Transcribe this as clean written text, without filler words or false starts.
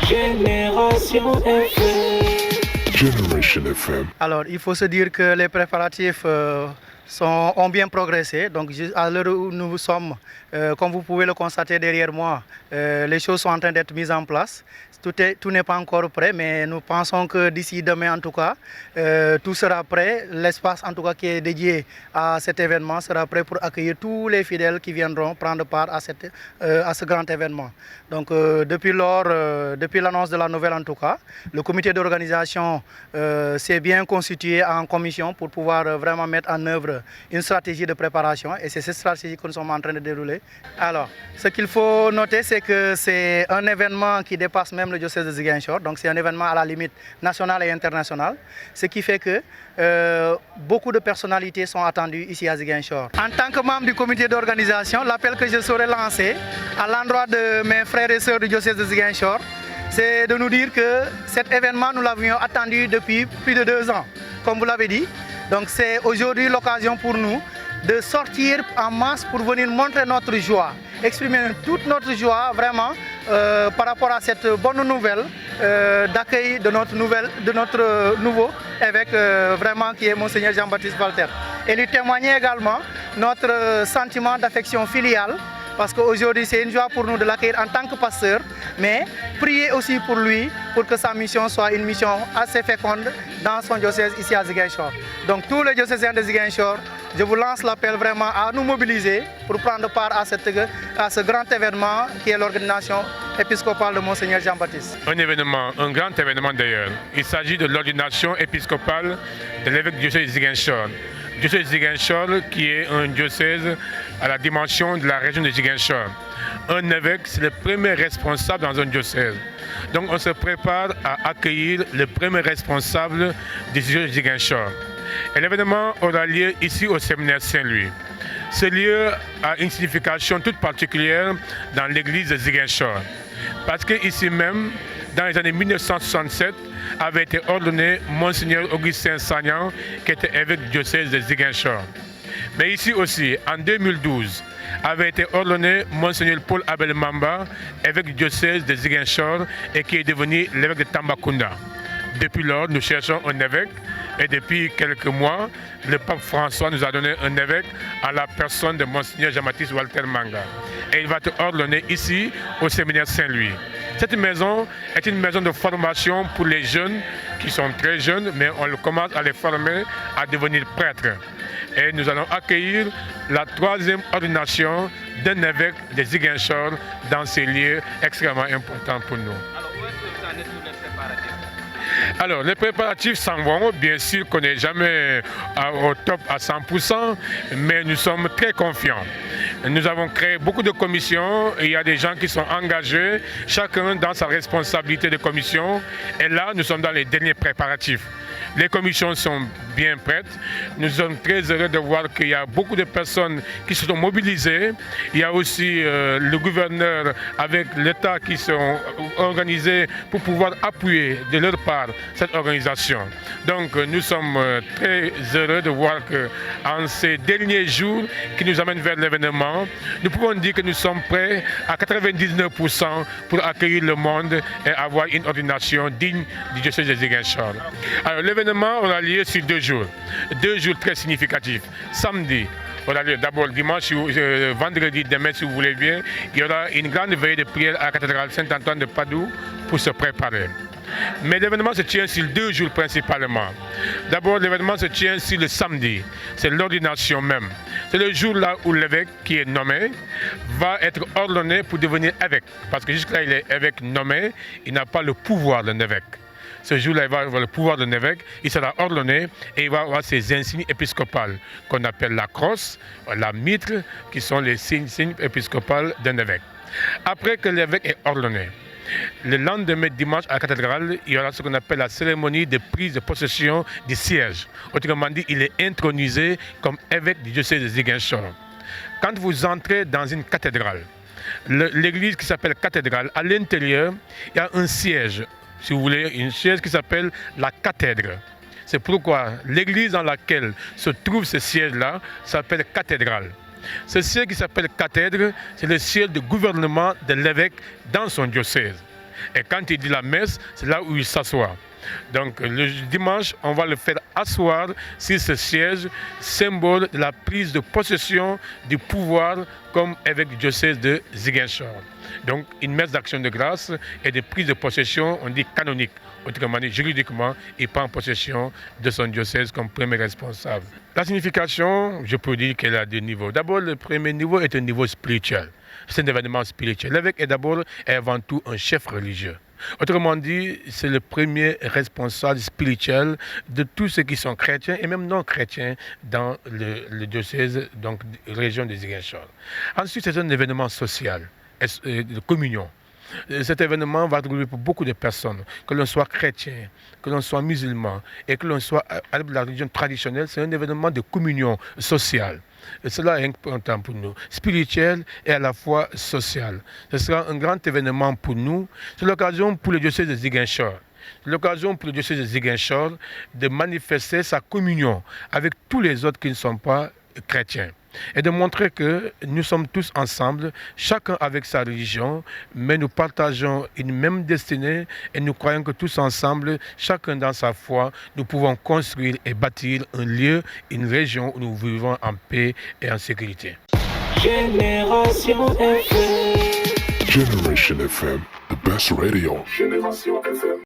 Génération FM. Generation FM. Alors, il faut se dire que les préparatifs ont bien progressé. Donc, à l'heure où nous sommes, comme vous pouvez le constater derrière moi, les choses sont en train d'être mises en place. Tout n'est pas encore prêt, mais nous pensons que d'ici demain, en tout cas, tout sera prêt. L'espace, en tout cas, qui est dédié à cet événement sera prêt pour accueillir tous les fidèles qui viendront prendre part à ce grand événement. Donc, depuis l'annonce de la nouvelle, en tout cas, le comité d'organisation s'est bien constitué en commission pour pouvoir vraiment mettre en œuvre une stratégie de préparation. Et c'est cette stratégie que nous sommes en train de dérouler. Alors, ce qu'il faut noter, c'est que c'est un événement qui dépasse même le diocèse de Ziguinchor. Donc c'est un événement à la limite nationale et internationale. Ce qui fait que beaucoup de personnalités sont attendues ici à Ziguinchor. En tant que membre du comité d'organisation, l'appel que je saurais lancer à l'endroit de mes frères et sœurs du diocèse de Ziguinchor, c'est de nous dire que cet événement, nous l'avions attendu depuis plus de 2 ans, comme vous l'avez dit. Donc c'est aujourd'hui l'occasion pour nous de sortir en masse pour venir montrer notre joie, exprimer toute notre joie vraiment par rapport à cette bonne nouvelle d'accueil de notre nouveau évêque vraiment qui est Monseigneur Jean-Baptiste Valter. Et lui témoigner également notre sentiment d'affection filiale, parce qu'aujourd'hui c'est une joie pour nous de l'accueillir en tant que pasteur, mais prier aussi pour lui, pour que sa mission soit une mission assez féconde dans son diocèse ici à Ziguinchor. Donc tous les diocésains de Ziguinchor, je vous lance l'appel vraiment à nous mobiliser pour prendre part à ce grand événement qui est l'ordination épiscopale de Monseigneur Jean-Baptiste. Un grand événement d'ailleurs. Il s'agit de l'ordination épiscopale de l'évêque du diocèse de Ziguinchor. Le diocèse de Ziguinchor qui est un diocèse à la dimension de la région de Ziguinchor. Un évêque, c'est le premier responsable dans un diocèse. Donc on se prépare à accueillir le premier responsable du diocèse de Ziguinchor. Et l'événement aura lieu ici au séminaire Saint-Louis. Ce lieu a une signification toute particulière dans l'église de Ziguinchor. Parce qu'ici même, dans les années 1967, avait été ordonné Monseigneur Augustin Sagnan, qui était évêque du diocèse de Ziguinchor. Mais ici aussi, en 2012, avait été ordonné Monseigneur Paul Abel Mamba, évêque du diocèse de Ziguinchor, et qui est devenu l'évêque de Tambacounda. Depuis lors, nous cherchons un évêque et depuis quelques mois, le pape François nous a donné un évêque à la personne de Monseigneur Jean-Baptiste Walter Manga. Et il va être ordonné ici au séminaire Saint-Louis. Cette maison est une maison de formation pour les jeunes qui sont très jeunes, mais on commence à les former à devenir prêtres. Et nous allons accueillir la 3e ordination d'un évêque de Ziguinchor dans ces lieux extrêmement importants pour nous. Alors, les préparatifs s'en vont. Bien sûr qu'on n'est jamais au top à 100%, mais nous sommes très confiants. Nous avons créé beaucoup de commissions. Il y a des gens qui sont engagés, chacun dans sa responsabilité de commission. Et là, nous sommes dans les derniers préparatifs. Les commissions sont bien prêtes. Nous sommes très heureux de voir qu'il y a beaucoup de personnes qui se sont mobilisées. Il y a aussi le gouverneur avec l'État qui sont organisés pour pouvoir appuyer de leur part cette organisation. Donc nous sommes très heureux de voir qu'en ces derniers jours qui nous amènent vers l'événement, nous pouvons dire que nous sommes prêts à 99% pour accueillir le monde et avoir une ordination digne du diocèse de Ziguinchor. Alors l'événement aura lieu sur 2 jours. 2 jours très significatifs. Samedi, aura lieu d'abord dimanche, vendredi, demain si vous voulez bien, il y aura une grande veillée de prière à la cathédrale Saint-Antoine de Padoue pour se préparer. Mais l'événement se tient sur 2 jours principalement. D'abord, l'événement se tient sur le samedi. C'est l'ordination même. C'est le jour là où l'évêque qui est nommé va être ordonné pour devenir évêque. Parce que jusque-là, il est évêque nommé, il n'a pas le pouvoir d'un évêque. Ce jour-là, il va avoir le pouvoir d'un évêque, il sera ordonné et il va avoir ses insignes épiscopales qu'on appelle la crosse, la mitre, qui sont les signes épiscopales d'un évêque. Après que l'évêque est ordonné, le lendemain dimanche à la cathédrale, il y aura ce qu'on appelle la cérémonie de prise de possession du siège. Autrement dit, il est intronisé comme évêque du diocèse de Ziguinchor. Quand vous entrez dans une cathédrale, l'église qui s'appelle cathédrale, à l'intérieur, il y a un siège, si vous voulez, une siège qui s'appelle la cathèdre. C'est pourquoi l'église dans laquelle se trouve ce siège-là s'appelle cathédrale. Ce siège qui s'appelle cathèdre, c'est le siège de gouvernement de l'évêque dans son diocèse. Et quand il dit la messe, c'est là où il s'assoit. Donc le dimanche, on va le faire asseoir sur ce siège, symbole de la prise de possession du pouvoir comme évêque du diocèse de Ziguinchor. Donc une messe d'action de grâce et de prise de possession, on dit canonique. Autrement dit, juridiquement, il prend possession de son diocèse comme premier responsable. La signification, je peux dire qu'elle a deux niveaux. D'abord, le premier niveau est un niveau spirituel. C'est un événement spirituel. L'évêque est d'abord et avant tout un chef religieux. Autrement dit, c'est le premier responsable spirituel de tous ceux qui sont chrétiens et même non chrétiens dans le diocèse, donc région de Ziguinchor. Ensuite, c'est un événement social, de communion. Cet événement va regrouper pour beaucoup de personnes, que l'on soit chrétien, que l'on soit musulman et que l'on soit à la religion traditionnelle. C'est un événement de communion sociale. Et cela est important pour nous, spirituel et à la fois social. Ce sera un grand événement pour nous. C'est l'occasion pour le diocèse de Ziguinchor. C'est l'occasion pour le diocèse de Ziguinchor de manifester sa communion avec tous les autres qui ne sont pas chrétiens. Et de montrer que nous sommes tous ensemble, chacun avec sa religion, mais nous partageons une même destinée et nous croyons que tous ensemble, chacun dans sa foi, nous pouvons construire et bâtir un lieu, une région où nous vivons en paix et en sécurité. Génération FM. Generation FM, the best radio. Génération FM.